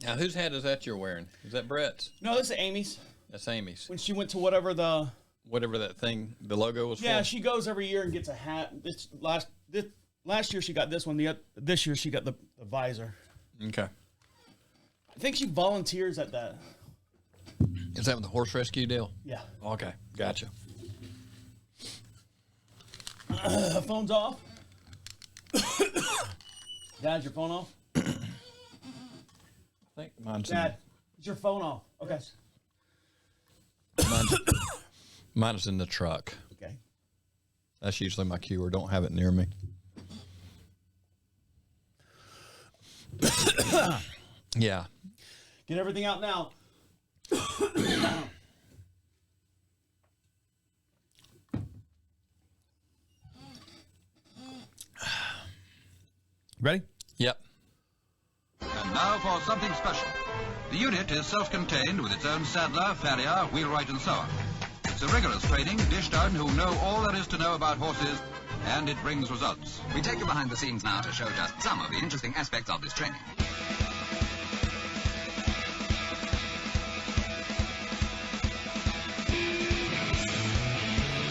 Now, whose hat is that you're wearing? Is that Brett's? No, this is Amy's. That's Amy's. When she went to whatever that thing, the logo was for? Yeah, she goes every year and gets a hat. Last year she got this one. This year she got the visor. Okay. I think she volunteers at that. Is that with the horse rescue deal? Yeah. Okay, gotcha. Phone's off. Dad, your phone off? I think mine's Dad, is your phone off? Okay. Mine is in the truck. Okay. That's usually my cue, or don't have it near me. Yeah. Get everything out now. Ready? Yep. And now for something special. The unit is self-contained with its own saddler, farrier, wheelwright and so on. It's a rigorous training dished out who know all there is to know about horses, and it brings results. We take you behind the scenes now to show just some of the interesting aspects of this training.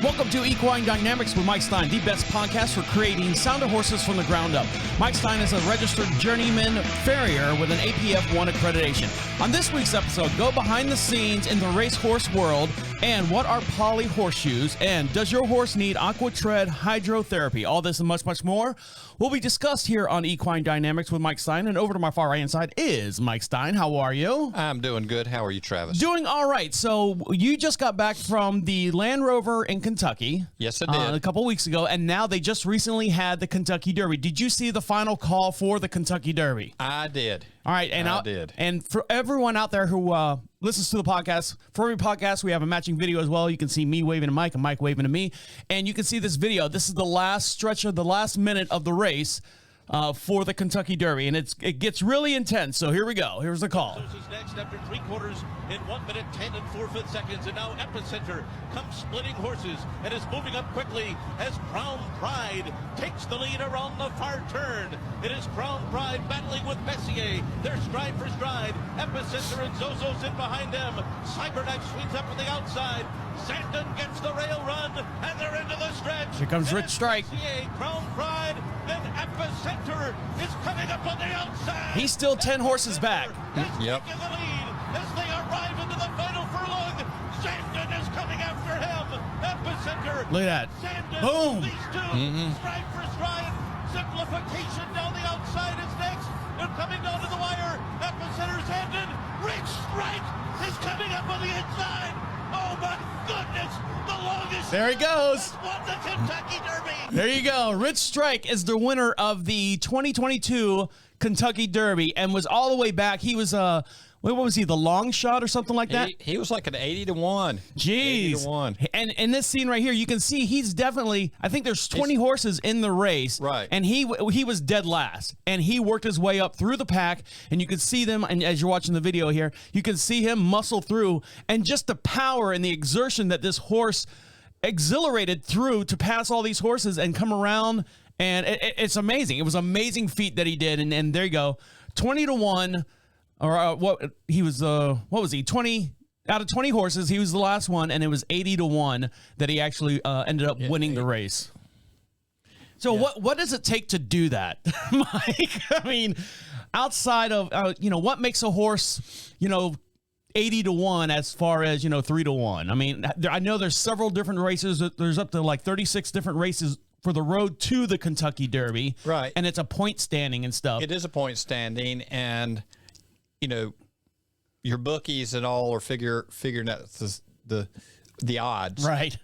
Welcome to Equine Dynamics with Mike Stein, the best podcast for creating sounder horses from the ground up. Mike Stein is a registered journeyman farrier with an APF 1 accreditation. On this week's episode, go behind the scenes in the racehorse world and what are poly horseshoes and does your horse need Aquatread hydrotherapy? All this and much, much more will be discussed here on Equine Dynamics with Mike Stein. And over to my far right hand side is Mike Stein. How are you? I'm doing good. How are you, Travis? Doing all right. So you just got back from the Land Rover in Kentucky. Yes, I did. A couple weeks ago, and now they just recently had the Kentucky Derby. Did you see the final call for the Kentucky Derby? I did. All right, and I did. And for everyone out there who listens to the podcast, for every podcast, we have a matching video as well. You can see me waving to Mike and Mike waving to me, and you can see this video. This is the last stretch of the last minute of the race for the Kentucky Derby, and it gets really intense. So here we go. Here's the call. Next after 3/4 in 1 minute 10 and 4/5 seconds, and now Epicenter comes splitting horses and is moving up quickly as Crown Pride takes the lead around the far turn. It is Crown Pride battling with Messier. They're stride for stride. Epicenter and Zozo's in behind them. Cyberknife swings up on the outside. Sandon gets the rail run, and they're into the stretch. Here comes Rich Strike. Messier, Crown Pride, then Epicenter is coming up on the outside. He's still 10 horses back. Yep. In the lead as they arrive into the final furlong. Sandon is coming after him. Epicenter. Look at that. Sandon. Boom. These two. Stride for stride. Simplification down the outside is next. They're coming down to the wire. Epicenter Sandon. Rich Strike is coming up on the inside. Oh my goodness. The longest. There he goes. Won the Kentucky Derby. There you go. Rich Strike is the winner of the 2022 Kentucky Derby and was all the way back. He was what was he, the long shot or something like that? He was like an 80-1. Jeez. 80-1. And in this scene right here, you can see he's definitely, I think there's 20 horses in the race. Right. And he was dead last. And he worked his way up through the pack. And you can see them, and as you're watching the video here, you can see him muscle through. And just the power and the exertion that this horse exhilarated through to pass all these horses and come around. And it's amazing. It was an amazing feat that he did. And there you go. 20-1. Or what he was? What was he? 20 out of 20 horses. He was the last one, and it was 80-1 that he actually ended up winning the race. So what does it take to do that, Mike? I mean, outside of what makes a horse 80-1 as far as 3-1. I mean, I know there's several different races. There's up to like 36 different races for the road to the Kentucky Derby, right? And it's a point standing and stuff. It is a point standing, and your bookies and all are figuring out the odds. Right.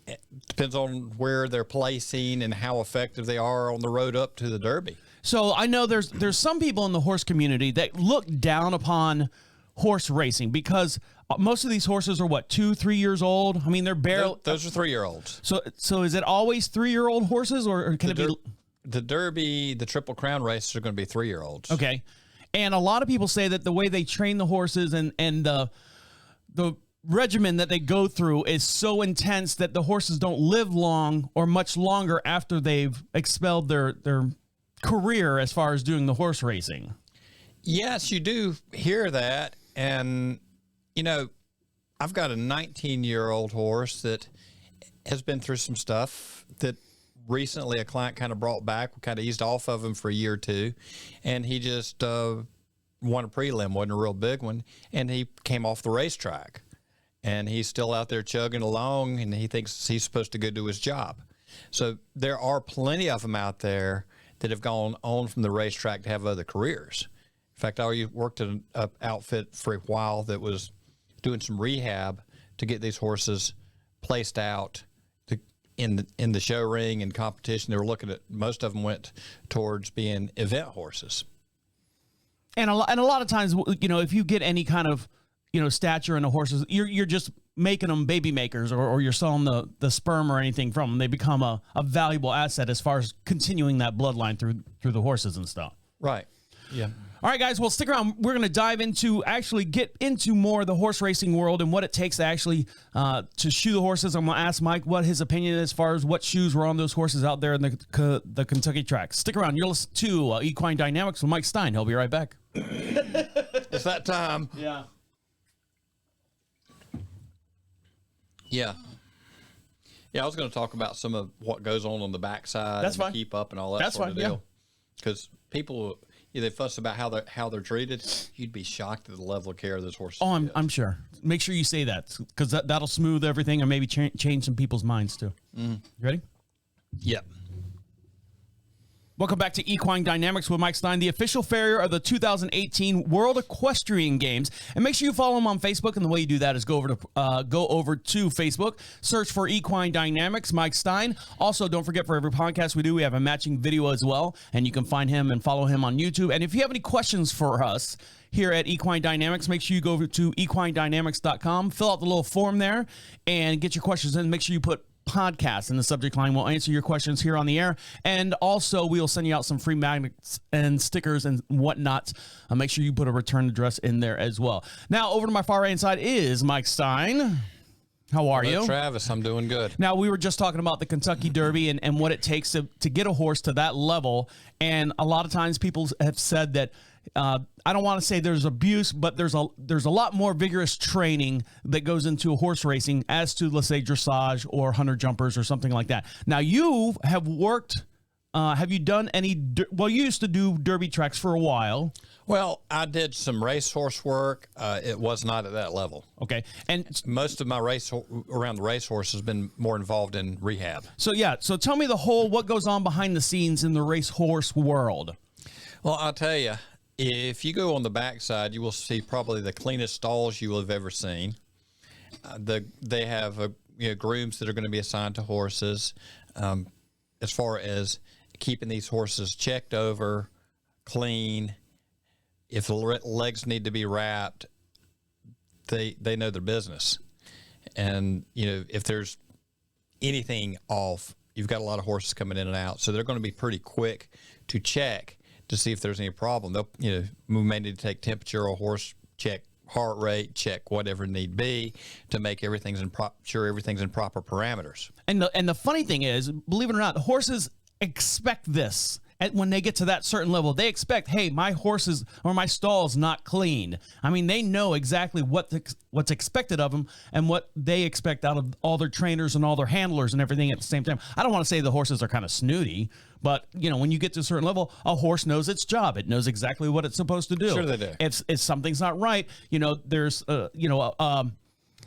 It depends on where they're placing and how effective they are on the road up to the Derby. So I know there's some people in the horse community that look down upon horse racing because most of these horses are 2-3 years old. I mean, they're barely. Those are 3-year-olds. So is it always 3-year-old horses, or can it be? The Derby, the Triple Crown races are going to be 3-year-olds. Okay. And a lot of people say that the way they train the horses and the regimen that they go through is so intense that the horses don't live long or much longer after they've expelled their career as far as doing the horse racing. Yes, you do hear that. And, you know, I've got a 19-year-old horse that has been through some stuff that recently a client kind of brought back. We kind of eased off of him for a year or two. And he just won a prelim, wasn't a real big one. And he came off the racetrack. And he's still out there chugging along, and he thinks he's supposed to go do his job. So there are plenty of them out there that have gone on from the racetrack to have other careers. In fact, I worked at an outfit for a while that was doing some rehab to get these horses placed out in the show ring and competition. They were looking at, most of them went towards being event horses. And a lot of times, you know, if you get any kind of, you know, stature in the horses, you're just making them baby makers, or you're selling the sperm or anything from them. They become a valuable asset as far as continuing that bloodline through the horses and stuff. Right. Yeah. All right, guys, well, stick around. We're going to dive into, actually get into more of the horse racing world and what it takes to actually to shoe the horses. I'm going to ask Mike what his opinion is as far as what shoes were on those horses out there in the Kentucky track. Stick around. You're listening to Equine Dynamics with Mike Stein. He'll be right back. It's that time. Yeah. Yeah. Yeah, I was going to talk about some of what goes on the backside. That's and fine. Keep up and all that That's sort of fine, deal. Because people, they fuss about how they're treated. You'd be shocked at the level of care those horses Oh, get. I'm sure. Make sure you say that, because that'll smooth everything and maybe change some people's minds too. You ready? Yep. Welcome back to Equine Dynamics with Mike Stein, the official farrier of the 2018 World Equestrian Games. And make sure you follow him on Facebook. And the way you do that is go over to Facebook, search for Equine Dynamics, Mike Stein. Also, don't forget, for every podcast we do, we have a matching video as well. And you can find him and follow him on YouTube. And if you have any questions for us here at Equine Dynamics, make sure you go over to equinedynamics.com, fill out the little form there, and get your questions in. Make sure you put podcast in the subject line. We'll answer your questions here on the air, and also we'll send you out some free magnets and stickers and whatnot. Make sure you put a return address in there as well. Now, over to my far right hand side is Mike Stein. How are you? Travis, I'm doing good. Now, we were just talking about the Kentucky Derby and what it takes to get a horse to that level, and a lot of times people have said that I don't want to say there's abuse, but there's a lot more vigorous training that goes into horse racing as to, let's say, dressage or hunter jumpers or something like that. Now, you have worked, have you done any, well, you used to do derby tracks for a while. Well, I did some racehorse work. It was not at that level. Okay. And most of my race around the racehorse has been more involved in rehab. so, yeah. So tell me what goes on behind the scenes in the racehorse world. Well, I'll tell you, if you go on the backside, you will see probably the cleanest stalls you will have ever seen. They have grooms that are going to be assigned to horses. As far as keeping these horses checked over, clean, if the legs need to be wrapped, they know their business. And if there's anything off, you've got a lot of horses coming in and out, so they're going to be pretty quick to check to see if there's any problem. They'll, we may need to take temperature or horse, check heart rate, check whatever need be to make sure everything's in proper parameters. And the funny thing is, believe it or not, horses expect this. And when they get to that certain level, they expect, hey, my horses or my stall's not clean. I mean, they know exactly what's expected of them and what they expect out of all their trainers and all their handlers and everything at the same time. I don't want to say the horses are kind of snooty, but when you get to a certain level, a horse knows its job. It knows exactly what it's supposed to do. Sure they do. If something's not right, there's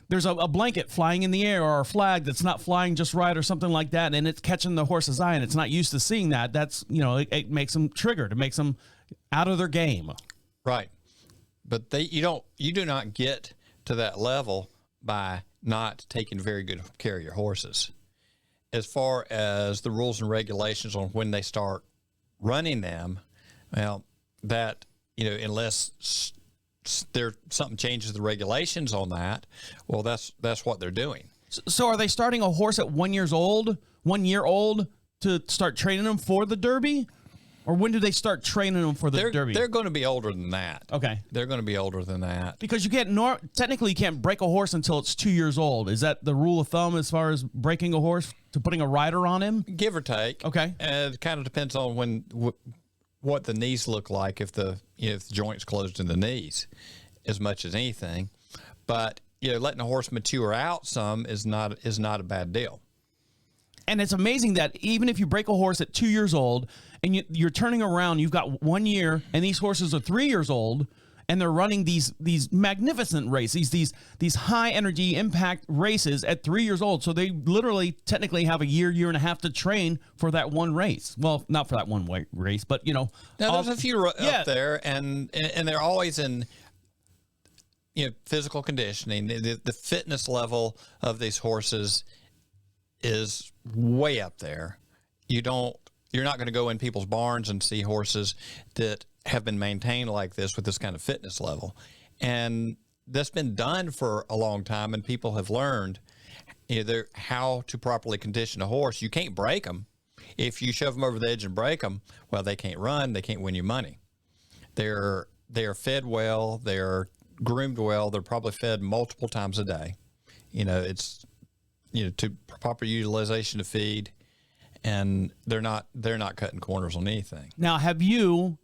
there's a blanket flying in the air or a flag that's not flying just right or something like that, and it's catching the horse's eye and it's not used to seeing that. That's, it makes them triggered. It makes them out of their game. Right. But you do not get to that level by not taking very good care of your horses. As far as the rules and regulations on when they start running them, well, that, unless something changes the regulations on that, well, that's what they're doing. So are they starting a horse at 1 year old to start training them for the Derby? Or when do they start training them for the Derby? They're going to be older than that. Okay. They're going to be older than that. Because technically you can't break a horse until it's 2 years old. Is that the rule of thumb as far as breaking a horse to putting a rider on him? Give or take. Okay. It kind of depends on what the knees look like. If the if the joint's closed in the knees as much as anything. But, letting a horse mature out some is not a bad deal. And it's amazing that even if you break a horse at 2 years old and you're turning around, you've got 1 year, and these horses are 3 years old, and they're running these magnificent races, these high energy impact races at 3 years old. So they literally technically have a year and a half to train for that one race. Well, not for that one race, but Now, there's a few up there, and they're always in physical conditioning. The fitness level of these horses is way up there. You're not going to go in people's barns and see horses that have been maintained like this with this kind of fitness level. And that's been done for a long time, and people have learned how to properly condition a horse. You can't break them. If you shove them over the edge and break them, well, they can't run, they can't win you money. They're fed well, they're groomed well, they're probably fed multiple times a day. It's to proper utilization of feed, and they're not cutting corners on anything. Now, you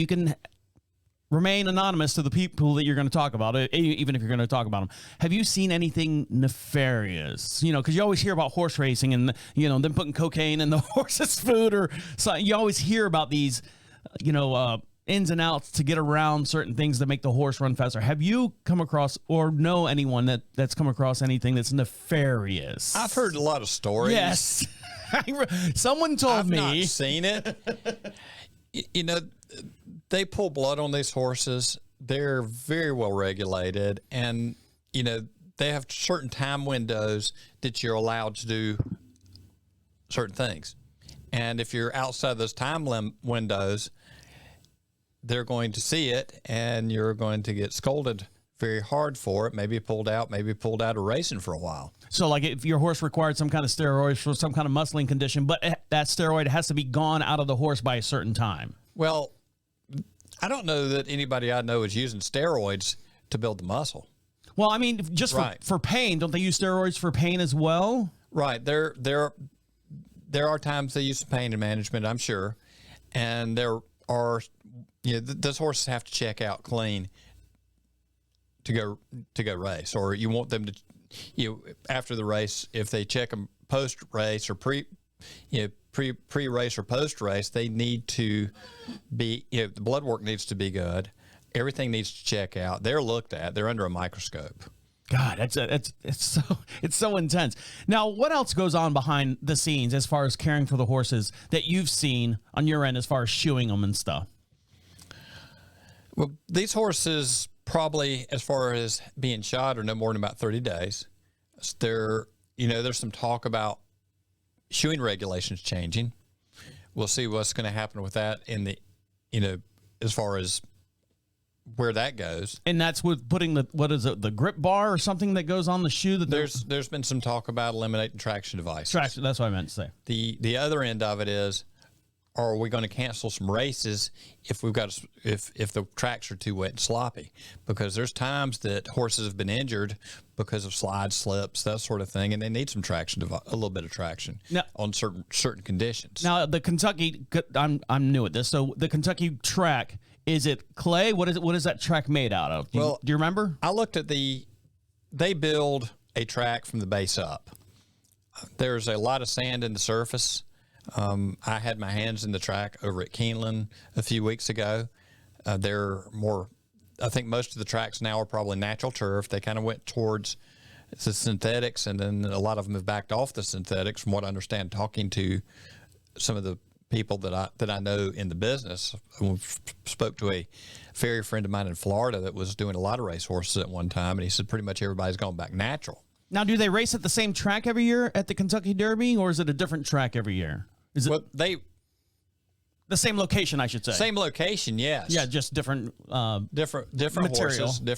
can remain anonymous to the people that you're going to talk about, even if you're going to talk about them. Have you seen anything nefarious? Because you always hear about horse racing and, them putting cocaine in the horse's food, or so. You always hear about these, ins and outs to get around certain things that make the horse run faster. Have you come across or know anyone that's come across anything that's nefarious? I've heard a lot of stories. Yes. Someone told me. I've not seen it. They pull blood on these horses. They're very well regulated, and they have certain time windows that you're allowed to do certain things. And if you're outside those time windows, they're going to see it, and you're going to get scolded very hard for it. Maybe pulled out of racing for a while. So, like, if your horse required some kind of steroids for some kind of muscling condition, but that steroid has to be gone out of the horse by a certain time. Well, I don't know that anybody I know is using steroids to build the muscle. Well, I mean, just for pain, don't they use steroids for pain as well? Right. There are times they use pain management, I'm sure, and there are. Those horses have to check out clean to go race, or you want them to, after the race, if they check them post race or pre race or post race, they need to be, the blood work needs to be good. Everything needs to check out. They're looked at. They're under a microscope. God, it's so intense. Now, what else goes on behind the scenes as far as caring for the horses that you've seen on your end as far as shoeing them and stuff? Well, these horses probably, as far as being shod, are no more than about 30 days. There's some talk about shoeing regulations changing. We'll see what's going to happen with that as far as where that goes. And that's with putting the grip bar or something that goes on the shoe. That there's been some talk about eliminating traction devices. Traction, that's what I meant to say. The other end of it is, are we going to cancel some races if the tracks are too wet and sloppy? Because there's times that horses have been injured because of slide slips, that sort of thing, and they need some traction, a little bit of traction on certain conditions. Now, the Kentucky, I'm new at this, so the Kentucky track, is it clay? What is that track made out of? Do you remember? I looked at they build a track from the base up. There's a lot of sand in the surface. I had my hands in the track over at Keeneland a few weeks ago. I think most of the tracks now are probably natural turf. They kind of went towards the synthetics, and then a lot of them have backed off the synthetics, from what I understand, talking to some of the people that I know in the business. I spoke to a farrier friend of mine in Florida that was doing a lot of race horses at one time, and he said pretty much everybody's gone back natural. Now, do they race at the same track every year at the Kentucky Derby, or is it a different track every year? Is it the same location, I should say? Same location, yes. Yeah, just different material. Horses. The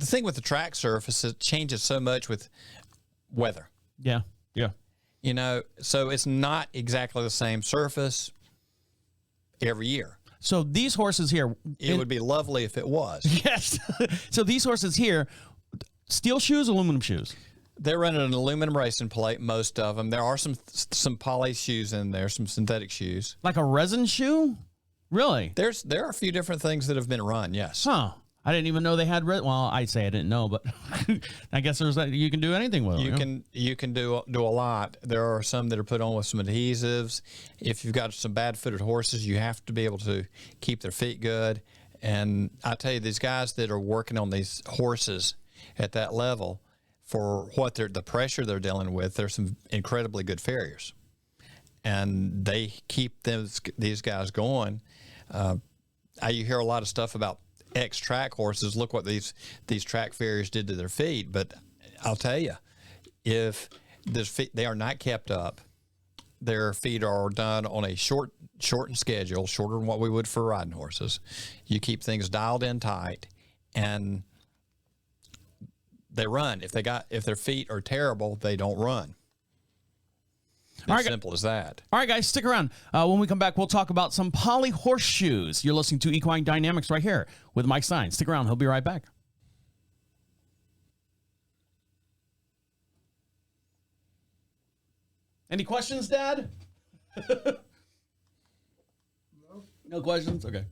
thing with the track surface, it changes so much with weather. Yeah. So it's not exactly the same surface every year. So these horses here, it would be lovely if it was. Yes. So these horses here, steel shoes, aluminum shoes. They're running an aluminum racing plate, most of them. There are some poly shoes in there, some synthetic shoes. Like a resin shoe? Really? There are a few different things that have been run. Yes. Huh. I didn't even know they had well, I'd say I didn't know, but I guess you can do anything with it. You can do a lot. There are some that are put on with some adhesives. If you've got some bad-footed horses, you have to be able to keep their feet good. And I tell you, these guys that are working on these horses at that level, for the pressure they're dealing with, there's some incredibly good farriers, and they keep these guys going. You hear a lot of stuff about ex-track horses. Look what these track farriers did to their feet. But I'll tell you, if they are not kept up, their feet are done on a shortened schedule, shorter than what we would for riding horses. You keep things dialed in tight, and they run. If their feet are terrible, they don't run. Simple as that. All right, guys, stick around. When we come back, we'll talk about some poly horseshoes. You're listening to Equine Dynamics right here with Mike Stein. Stick around. He'll be right back. Any questions, Dad? No questions? Okay.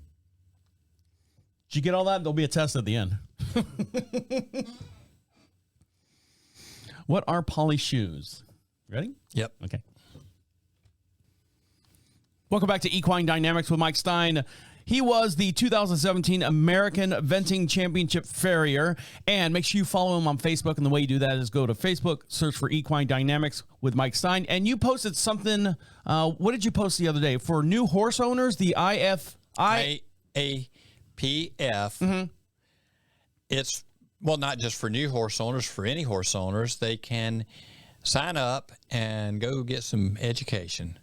Did you get all that? There'll be a test at the end. What are poly shoes? Ready? Yep. Okay. Welcome back to Equine Dynamics with Mike Stein. He was the 2017 American Venting Championship Farrier. And make sure you follow him on Facebook. And the way you do that is go to Facebook, search for Equine Dynamics with Mike Stein. And you posted something. What did you post the other day? For new horse owners, the IAPF. Mm-hmm. It's, well, not just for new horse owners, for any horse owners. They can sign up and go get some education.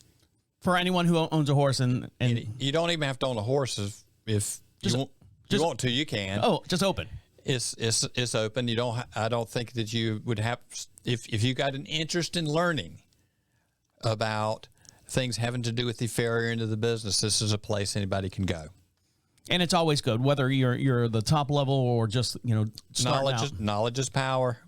For anyone who owns a horse, and you don't even have to own a horse if you want to. You can. Oh, just open. It's open. You don't. I don't think that you would have if you got an interest in learning about things having to do with the farrier end of the business. This is a place anybody can go. And it's always good, whether you're the top level or just knowledge is power.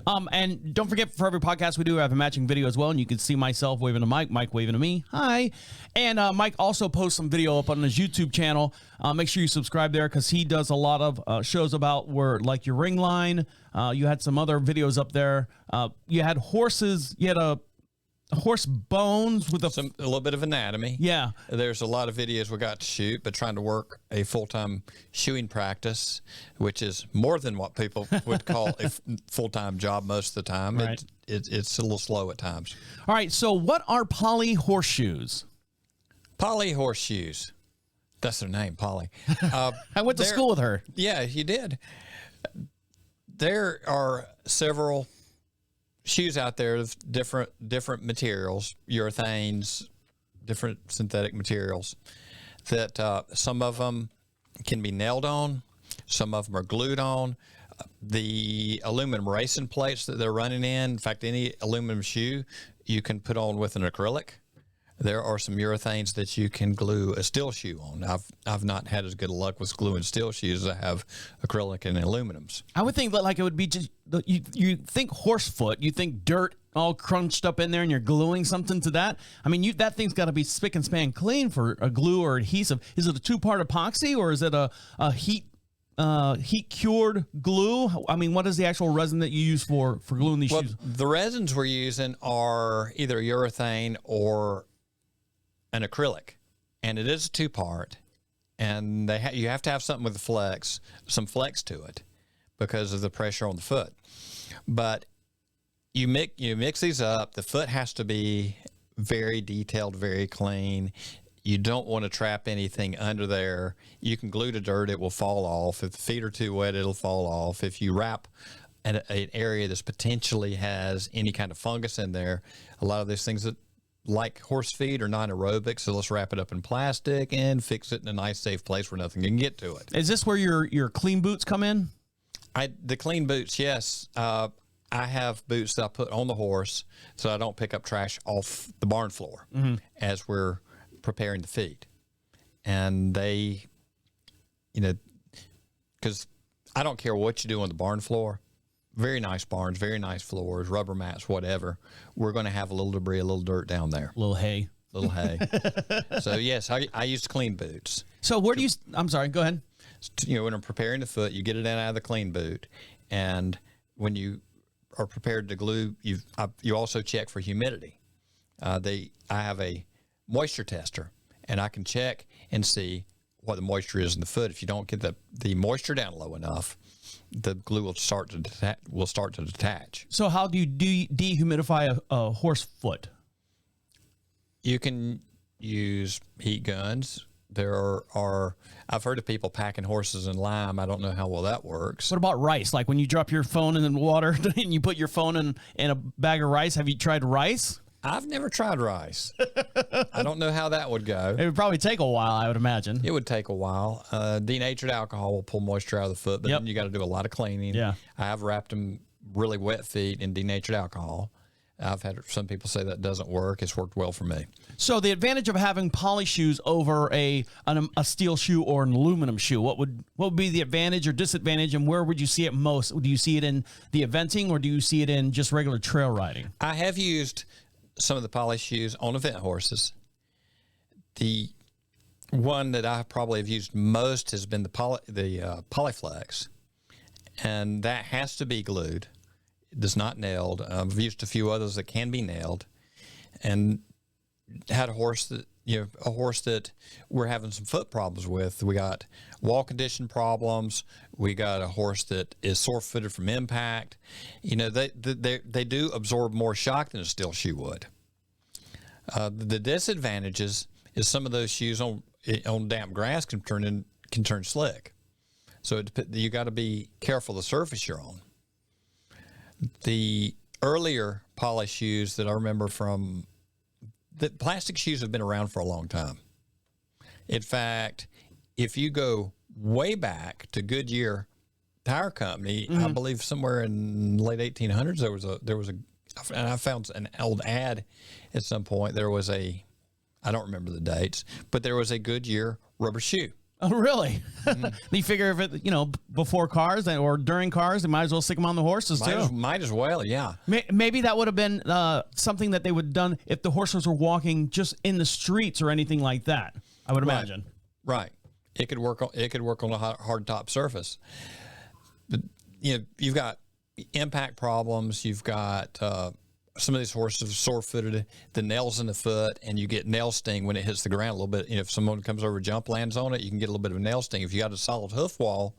And don't forget, for every podcast we do, we have a matching video as well, and you can see myself waving to Mike, Mike waving to me. Hi. And Mike also posts some video up on his YouTube channel. Make sure you subscribe there, because he does a lot of shows about like your ring line. You had some other videos up there. You had horses. You had a horse bones with a little bit of anatomy. Yeah. There's a lot of videos we got to shoot, but trying to work a full-time shoeing practice, which is more than what people would call a full-time job most of the time. Right. It's a little slow at times. All right. So what are poly horseshoes? Poly horseshoes. That's their name, Polly. I went to school with her. Yeah, you did. There are several shoes out there of different materials, urethanes, different synthetic materials, that some of them can be nailed on, some of them are glued on. The aluminum racing plates that they're running in fact, any aluminum shoe you can put on with an acrylic. There are some urethanes that you can glue a steel shoe on. I've not had as good luck with gluing steel shoes as I have acrylic and aluminums. I would think that like it would be just you think horse foot, you think dirt all crunched up in there, and you're gluing something to that. I mean, that thing's got to be spick and span clean for a glue or adhesive. Is it a 2-part epoxy, or is it a heat cured glue? I mean, what is the actual resin that you use for gluing these shoes? The resins we're using are either urethane or an acrylic, and it is a 2-part, and you have to have something with some flex to it because of the pressure on the foot. But you mix these up. The foot has to be very detailed, very clean. You don't want to trap anything under there. You can glue to dirt, it will fall off. If the feet are too wet, it'll fall off. If you wrap an area that potentially has any kind of fungus in there, a lot of these things that like horse feed are non-aerobic, so let's wrap it up in plastic and fix it in a nice, safe place where nothing can get to it. Is this where your clean boots come in? The clean boots, yes. I have boots that I put on the horse so I don't pick up trash off the barn floor as we're preparing the feed. And they, because I don't care what you do on the barn floor. Very nice barns, very nice floors, rubber mats, whatever. We're going to have a little debris, a little dirt down there. A little hay. little hay. So yes, I use clean boots. So where do you? I'm sorry. Go ahead. You know, when I'm preparing the foot, you get it in out of the clean boot, and when you are prepared to glue, you also check for humidity. I have a moisture tester, and I can check and see what the moisture is in the foot. If you don't get the moisture down low enough, the glue will start to detach. So how do you dehumidify a horse foot? You can use heat guns. There are I've heard of people packing horses in lime. I don't know how well that works. What about rice? Like when you drop your phone in the water and you put your phone in a bag of rice. Have you tried rice? I've never tried rice. I don't know how that would go. It would probably take a while, I would imagine. It would take a while. Denatured alcohol will pull moisture out of the foot, but then you got to do a lot of cleaning. Yeah. I have wrapped them really wet feet in denatured alcohol. I've had some people say that doesn't work. It's worked well for me. So the advantage of having poly shoes over a steel shoe or an aluminum shoe, what would be the advantage or disadvantage, and where would you see it most? Do you see it in the eventing, or do you see it in just regular trail riding? I have used some of the poly shoes on event horses. The one that I probably have used most has been the Polyflex, and that has to be glued. It is not nailed. I've used a few others that can be nailed, and had a horse that we're having some foot problems with. We got wall condition problems. We got a horse that is sore-footed from impact. You know, they do absorb more shock than a steel shoe would. The disadvantages is some of those shoes on damp grass can turn slick. So you got to be careful the surface you're on. The earlier poly shoes that I remember from the plastic shoes have been around for a long time. In fact, if you go way back to Goodyear Tire Company, I believe somewhere in the late 1800s, there was a, and I found an old ad at some point. There was I don't remember the dates, but there was a Goodyear rubber shoe. Oh, really? You figure if it, before cars or during cars, they might as well stick them on the horses too. Might as well, yeah. Maybe that would have been something that they would have done if the horses were walking just in the streets or anything like that. I would imagine. Right. It could work on a hard top surface. But, you've got impact problems. You've got some of these horses are sore-footed, the nails in the foot, and you get nail sting when it hits the ground a little bit. If someone comes over, jump lands on it, you can get a little bit of a nail sting. If you got a solid hoof wall,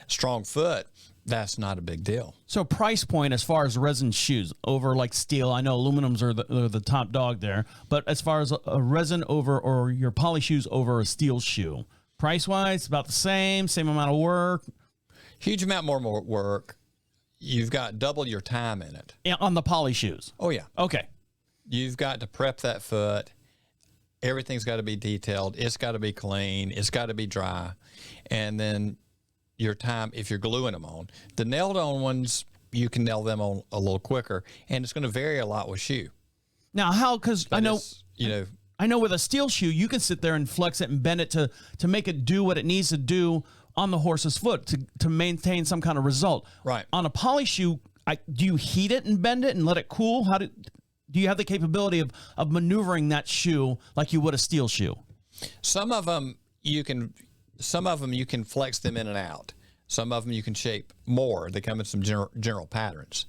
strong foot, that's not a big deal. So price point as far as resin shoes over like steel, I know aluminums are the top dog there, but as far as a resin over or your poly shoes over a steel shoe, price-wise, about the same amount of work? Huge amount more work. You've got double your time in it. Yeah, on the poly shoes? Oh, yeah. Okay. You've got to prep that foot. Everything's got to be detailed. It's got to be clean. It's got to be dry. And then your time, if you're gluing them on. The nailed on ones, you can nail them on a little quicker, and it's going to vary a lot with shoe. Now, how, because I know, I know with a steel shoe, you can sit there and flex it and bend it to make it do what it needs to do on the horse's foot to maintain some kind of result. Right. On a poly shoe, do you heat it and bend it and let it cool? Do you have the capability of maneuvering that shoe like you would a steel shoe? Some of them you can flex them in and out. Some of them you can shape more. They come in some general patterns.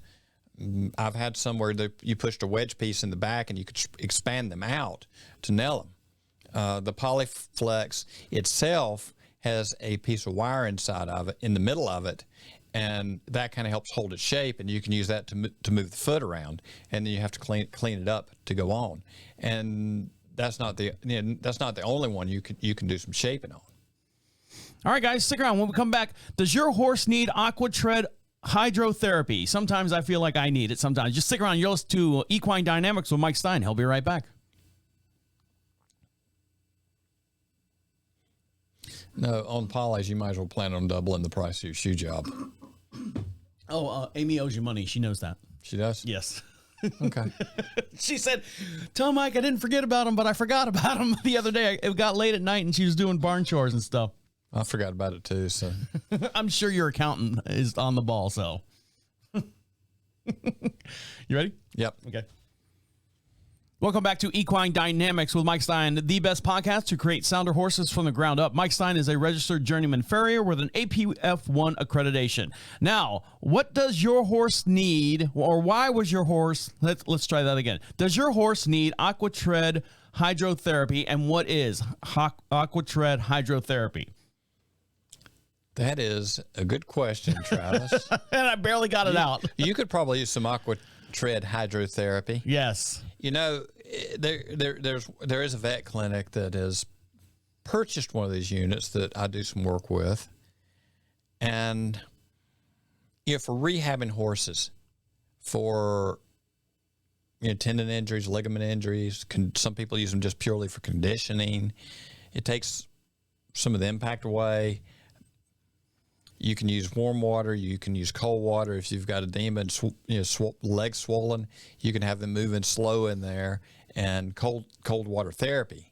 I've had some where you pushed a wedge piece in the back and you could expand them out to nail them. The Polyflex itself has a piece of wire inside of it, in the middle of it, and that kind of helps hold its shape, and you can use that to move the foot around, and then you have to clean it up to go on. And that's not the only one you can do some shaping on. All right, guys, stick around. When we come back, does your horse need Aquatread Hydrotherapy? Sometimes I feel like I need it. Sometimes. Just stick around. You're listening to Equine Dynamics with Mike Stein. He'll be right back. No, on polys, you might as well plan on doubling the price of your shoe job. Oh, Amy owes you money. She knows that. She does? Yes. Okay. She said, tell Mike I didn't forget about him, but I forgot about him the other day. It got late at night, and she was doing barn chores and stuff. I forgot about it, too. So I'm sure your accountant is on the ball, so. You ready? Yep. Okay. Welcome back to Equine Dynamics with Mike Stein, the best podcast to create sounder horses from the ground up. Mike Stein is a registered journeyman farrier with an IAPF1 accreditation. Now, what does your horse need, or why was your horse, let's try that again. Does your horse need Aquatread Hydrotherapy, and what is Aquatread Hydrotherapy? That is a good question, Travis. And I barely got it out. You could probably use some Aquatread Hydrotherapy. Yes. You know, there is a vet clinic that has purchased one of these units that I do some work with, and for rehabbing horses for tendon injuries, ligament injuries. Some people use them just purely for conditioning. It takes some of the impact away. You can use warm water. You can use cold water. If you've got edema and legs swollen, you can have them moving slow in there, and cold water therapy,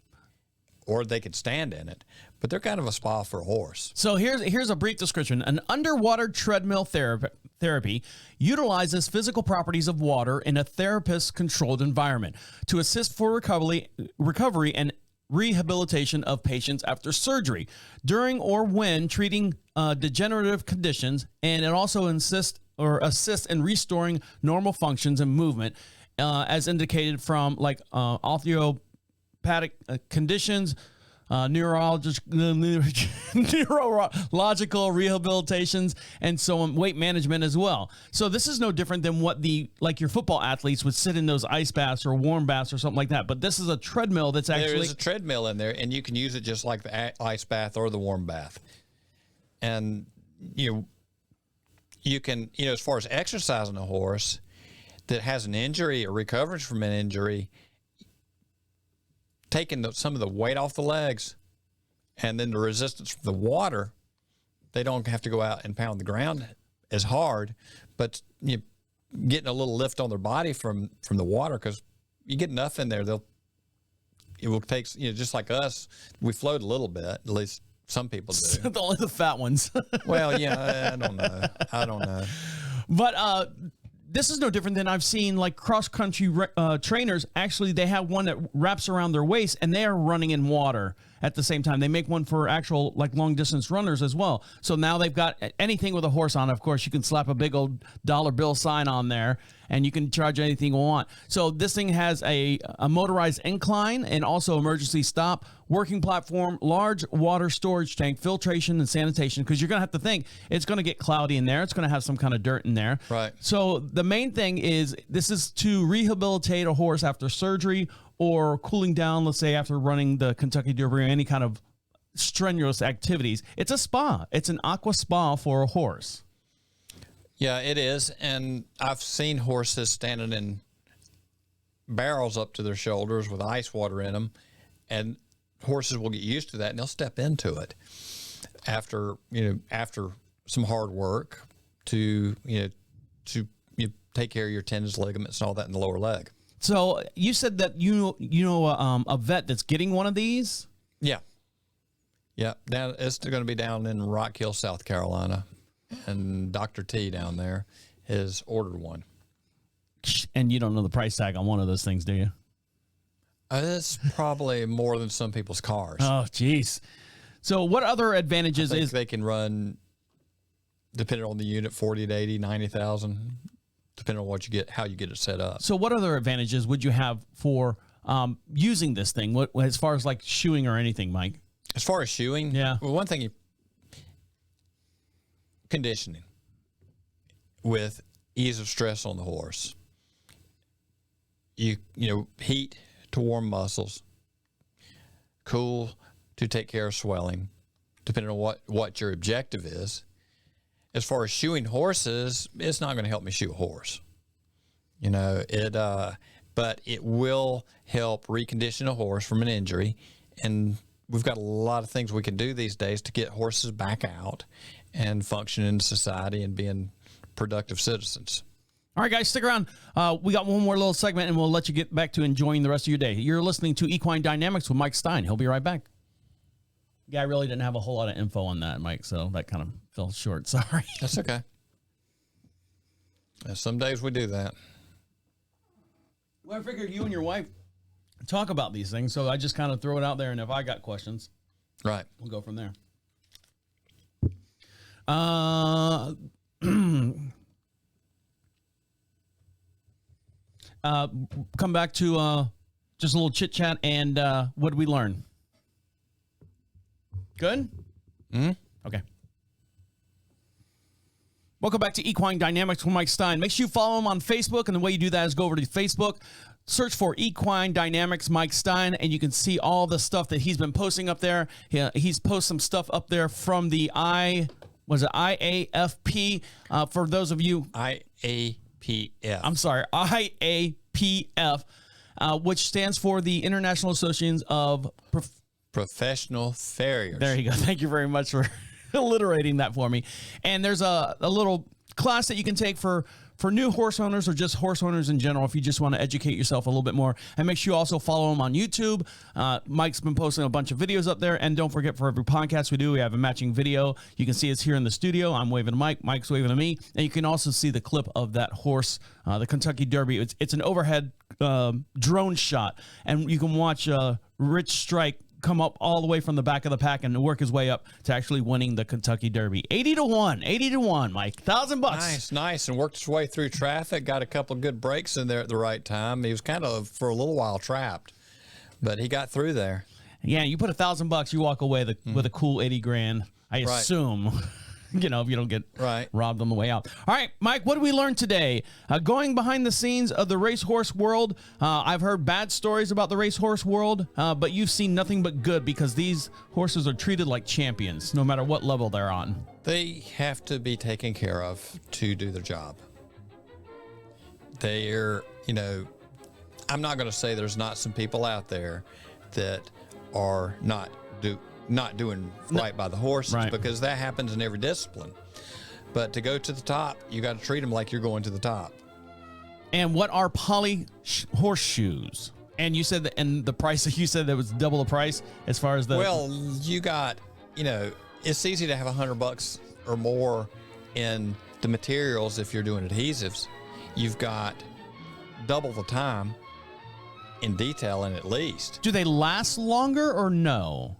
or they could stand in it. But they're kind of a spa for a horse. So here's a brief description. An underwater treadmill therapy utilizes physical properties of water in a therapist-controlled environment to assist for recovery and rehabilitation of patients after surgery, during or when treating degenerative conditions, and it also assists in restoring normal functions and movement, as indicated from osteopathic conditions, neurological rehabilitations, and so on, weight management as well. So this is no different than what your football athletes would sit in those ice baths or warm baths or something like that. But this is a treadmill that's actually... There is a treadmill in there, and you can use it just like the ice bath or the warm bath. And you can, as far as exercising a horse that has an injury or recovers from an injury, taking some of the weight off the legs and then the resistance from the water, they don't have to go out and pound the ground as hard, but getting a little lift on their body from the water, because you get enough in there, it will take, just like us, we float a little bit, at least some people do. Only the fat ones. Well, yeah, I don't know. But this is no different than I've seen cross-country trainers. Actually, they have one that wraps around their waist, and they are running in water at the same time. They make one for actual long-distance runners as well. So now they've got anything with a horse on. Of course, you can slap a big old dollar bill sign on there, and you can charge anything you want. So this thing has a motorized incline and also emergency stop, working platform, large water storage tank, filtration and sanitation, because you're going to have to think it's going to get cloudy in there. It's going to have some kind of dirt in there. Right. So the main thing is this is to rehabilitate a horse after surgery or cooling down, let's say after running the Kentucky Derby or any kind of strenuous activities. It's a spa. It's an aqua spa for a horse. Yeah, it is. And I've seen horses standing in barrels up to their shoulders with ice water in them, and horses will get used to that and they'll step into it after some hard work to take care of your tendons, ligaments, and all that in the lower leg. So you said that you know a vet that's getting one of these? Yeah. It's going to be down in Rock Hill, South Carolina, and Dr. T down there has ordered one. And you don't know the price tag on one of those things, do you? It's probably more than some people's cars. Oh, geez. So what other advantages is they can run, depending on the unit, 40 to 80, 90,000, depending on what you get, how you get it set up. So what other advantages would you have for using this thing? What, as far as shoeing or anything, Mike? As far as shoeing, yeah. Well, one thing, conditioning with ease of stress on the horse. Heat to warm muscles, cool to take care of swelling, depending on what your objective is. As far as shoeing horses, it's not going to help me shoe a horse. But it will help recondition a horse from an injury. And we've got a lot of things we can do these days to get horses back out and function in society and being productive citizens. All right, guys, stick around. We got one more little segment, and we'll let you get back to enjoying the rest of your day. You're listening to Equine Dynamics with Mike Stein. He'll be right back. Yeah, I really didn't have a whole lot of info on that, Mike, so that kind of fell short. Sorry. That's okay. Some days we do that. Well, I figured you and your wife talk about these things. So I just kind of throw it out there, and if I got questions, Right. we'll go from there. Come back to just a little chit chat, and what did we learn? Good? Mm-hmm. Okay. Welcome back to Equine Dynamics with Mike Stein. Make sure you follow him on Facebook, and the way you do that is go over to Facebook, search for Equine Dynamics Mike Stein, and you can see all the stuff that he's been posting up there. He's posted some stuff up there from the IAPF. For those of you, IAPF. I'm sorry, IAPF, which stands for the International Association of Professional Farriers. There you go. Thank you very much for alliterating that for me. And there's a little class that you can take for new horse owners or just horse owners in general if you just want to educate yourself a little bit more. And make sure you also follow him on YouTube. Mike's been posting a bunch of videos up there. And don't forget, for every podcast we do, we have a matching video. You can see us here in the studio. I'm waving to Mike. Mike's waving to me. And you can also see the clip of that horse, the Kentucky Derby. It's an overhead drone shot. And you can watch Rich Strike come up all the way from the back of the pack and work his way up to actually winning the Kentucky Derby. 80-1, Mike. $1,000. Nice. And worked his way through traffic, got a couple of good breaks in there at the right time. He was kind of, for a little while, trapped, but he got through there. Yeah, you put $1,000, you walk away with a cool 80 grand, I Right. assume. If you don't get Right. robbed on the way out. All right, Mike, what did we learn today? Going behind the scenes of the racehorse world, I've heard bad stories about the racehorse world, but you've seen nothing but good because these horses are treated like champions, no matter what level they're on. They have to be taken care of to do their job. They're, I'm not going to say there's not some people out there that are not doing right by the horses, Right. because that happens in every discipline. But to go to the top, you got to treat them like you're going to the top. And what are poly horseshoes? And you said that, and the price, you said that was double the price as far as the. Well, you got, it's easy to have $100 or more in the materials if you're doing adhesives. You've got double the time in detailing at least. Do they last longer or no?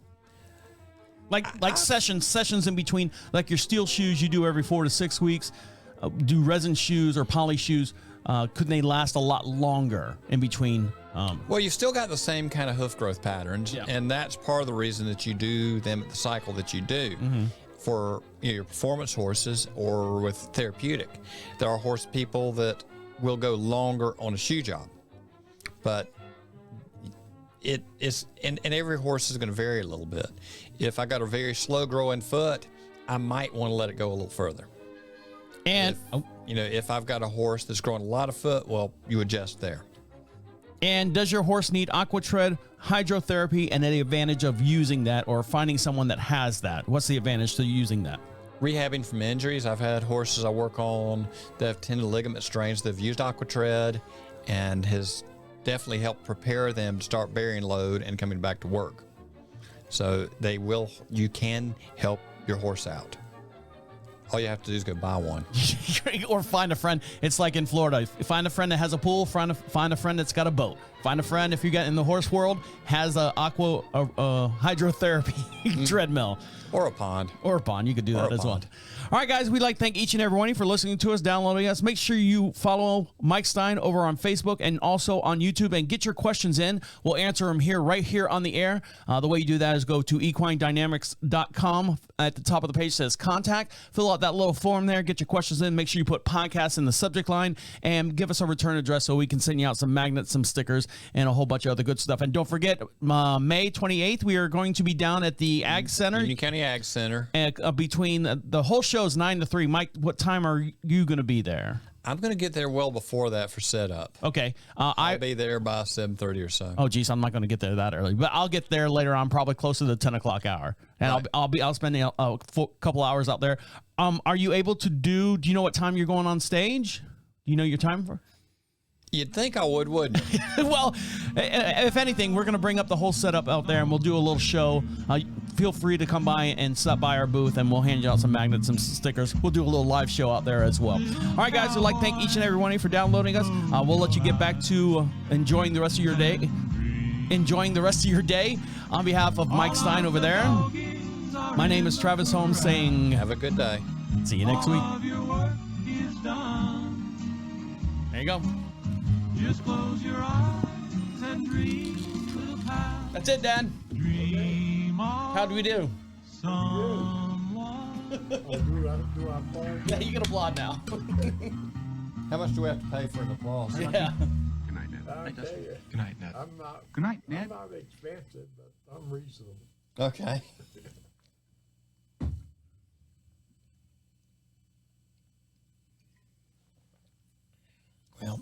Like sessions in between, like your steel shoes you do every 4 to 6 weeks. Do resin shoes or poly shoes? Could they last a lot longer in between? Well, you've still got the same kind of hoof growth patterns, Yeah. and that's part of the reason that you do them at the cycle that you do. For your performance horses or with therapeutic. There are horse people that will go longer on a shoe job, but it is, and every horse is going to vary a little bit. If I got a very slow growing foot, I might want to let it go a little further. And If I've got a horse that's growing a lot of foot, well, you adjust there. And does your horse need Aquatread, hydrotherapy, and any advantage of using that or finding someone that has that? What's the advantage to using that? Rehabbing from injuries. I've had horses I work on that have tendon ligament strains that have used Aquatread, and has definitely helped prepare them to start bearing load and coming back to work. So you can help your horse out. All you have to do is go buy one. Or find a friend. It's like in Florida. Find a friend that has a pool. Find a friend that's got a boat. Find a friend, if you get in the horse world, has a Aqua hydrotherapy treadmill. Or a pond. Or a pond. You could do that as well. All right, guys, we'd like to thank each and every one of you for listening to us, downloading us. Make sure you follow Mike Stein over on Facebook and also on YouTube, and get your questions in. We'll answer them right here on the air. The way you do that is go to equinedynamics.com. At the top of the page says contact. Fill out that little form there. Get your questions in. Make sure you put podcast in the subject line, and give us a return address so we can send you out some magnets, some stickers, and a whole bunch of other good stuff. And don't forget, May 28th, we are going to be down at the Ag Center. Union County Ag Center. Between the whole show is 9 to 3. Mike, what time are you going to be there? I'm going to get there well before that for setup. Okay. I'll be there by 7:30 or so. Oh, geez, I'm not going to get there that early, but I'll get there later on, probably closer to the 10 o'clock hour, and Right. I'll spend a couple hours out there. Are you able to do you know what time you're going on stage? Do you know your time for? You'd think I would, wouldn't you? Well, if anything, we're going to bring up the whole setup out there, and we'll do a little show. Feel free to come by and stop by our booth, and we'll hand you out some magnets, some stickers. We'll do a little live show out there as well. All right, guys, we'd like to thank each and every one of you for downloading us. We'll let you get back to enjoying the rest of your day. enjoying the rest of your day. On behalf of Mike Stein over there, my name is Travis Holmes saying, Have a good day. see you next week. There you go. Just close your eyes and dream. That's it, Dad. Dream of How'd we do? someone. Do I fall? Yeah, you can applaud now. How much do we have to pay for an applause? Yeah. Good night, Ned. I tell you, Good night, Ned. I'm not. Good night, I'm Ned. not expensive, but I'm reasonable. Okay. Well.